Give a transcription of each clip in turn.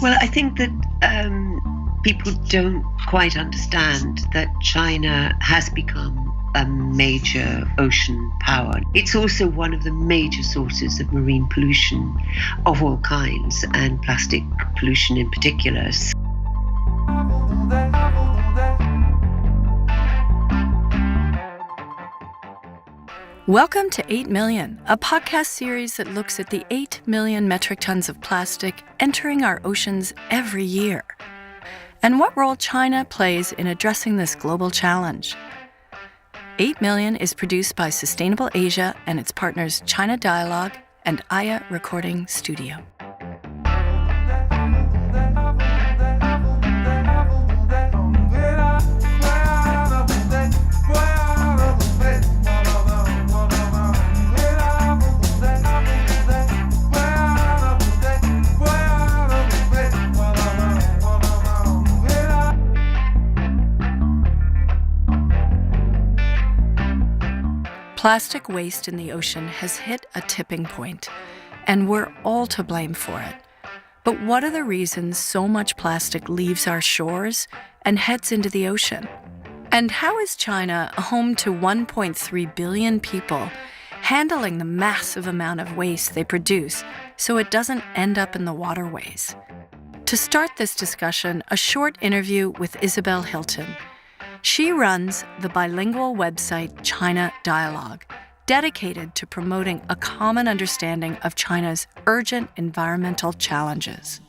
Well, I think that people don't quite understand that China has become a major ocean power. It's also one of the major sources of marine pollution of all kinds, and plastic pollution in particular. Welcome to 8 Million, a podcast series that looks at the 8 million metric tons of plastic entering our oceans every year, and what role China plays in addressing this global challenge. 8 Million is produced by Sustainable Asia and its partners Chinadialogue and Aya Recording Studio. Plastic waste in the ocean has hit a tipping point, and we're all to blame for it. But what are the reasons so much plastic leaves our shores and heads into the ocean? And how is China, home to 1.3 billion people, handling the massive amount of waste they produce so it doesn't end up in the waterways? To start this discussion, a short interview with Isabel Hilton. She runs the bilingual website Chinadialogue, dedicated to promoting a common understanding of China's urgent environmental challenges.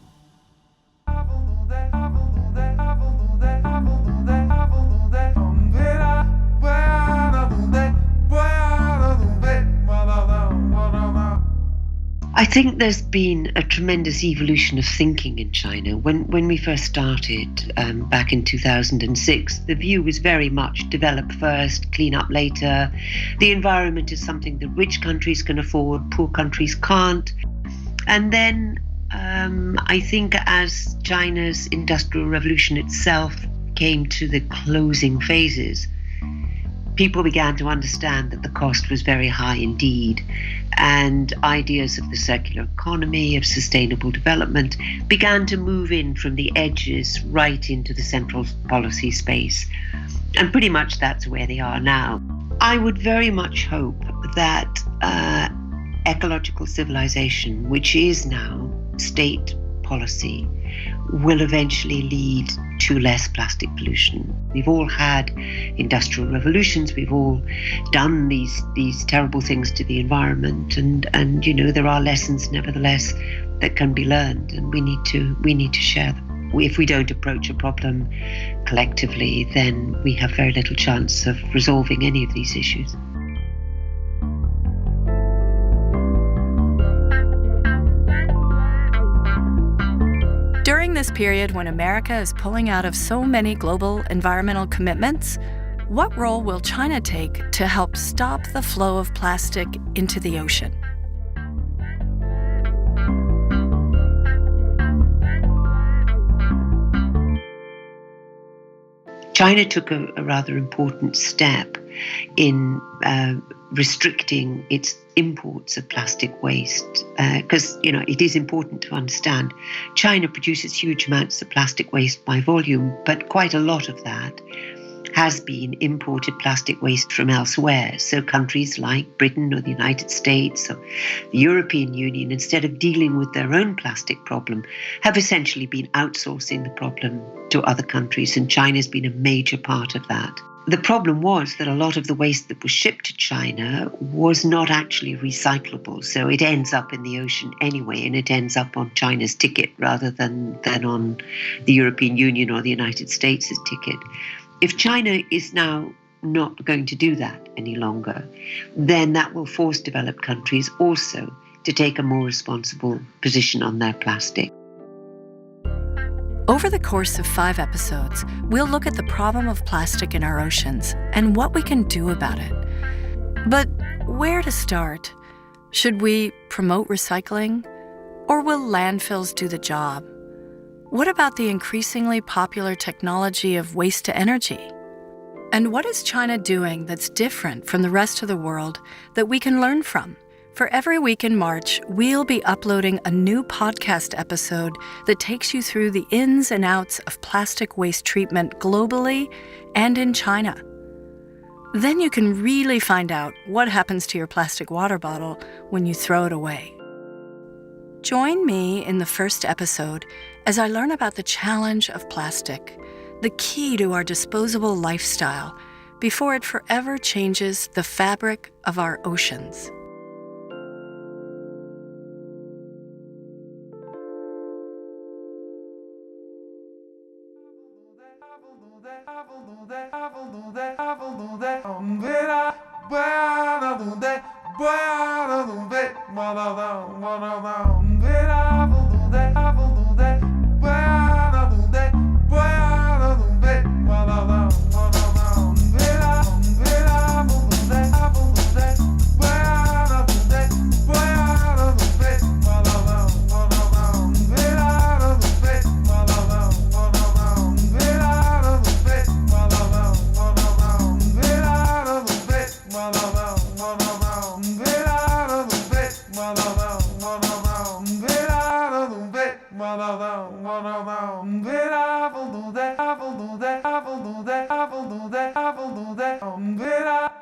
I think there's been a tremendous evolution of thinking in China. When we first started back in 2006, the view was very much develop first, clean up later. The environment is something that rich countries can afford, poor countries can't. And then I think as China's industrial revolution itself came to the closing phases, people began to understand that the cost was very high indeed, and ideas of the circular economy, of sustainable development, began to move in from the edges right into the central policy space. And pretty much that's where they are now. I would very much hope that ecological civilization, which is now state policy, will eventually lead to less plastic pollution. We've all had industrial revolutions, we've all done these terrible things to the environment, and you know, there are lessons nevertheless that can be learned, and we need to share them. If we don't approach a problem collectively, then we have very little chance of resolving any of these issues. During this period when America is pulling out of so many global environmental commitments, what role will China take to help stop the flow of plastic into the ocean? China took a rather important step in restricting its imports of plastic waste, because it is important to understand China produces huge amounts of plastic waste by volume, but quite a lot of that has been imported plastic waste from elsewhere. So countries like Britain or the United States or the European Union, instead of dealing with their own plastic problem, have essentially been outsourcing the problem to other countries, and China's been a major part of that. The problem was that a lot of the waste that was shipped to China was not actually recyclable. So it ends up in the ocean anyway, and it ends up on China's ticket rather than on the European Union or the United States' ticket. If China is now not going to do that any longer, then that will force developed countries also to take a more responsible position on their plastic. Over the course of 5 episodes, we'll look at the problem of plastic in our oceans and what we can do about it. But where to start? Should we promote recycling? Or will landfills do the job? What about the increasingly popular technology of waste to energy? And what is China doing that's different from the rest of the world that we can learn from? For every week in March, we'll be uploading a new podcast episode that takes you through the ins and outs of plastic waste treatment globally and in China. Then you can really find out what happens to your plastic water bottle when you throw it away. Join me in the first episode as I learn about the challenge of plastic, the key to our disposable lifestyle, before it forever changes the fabric of our oceans. Verá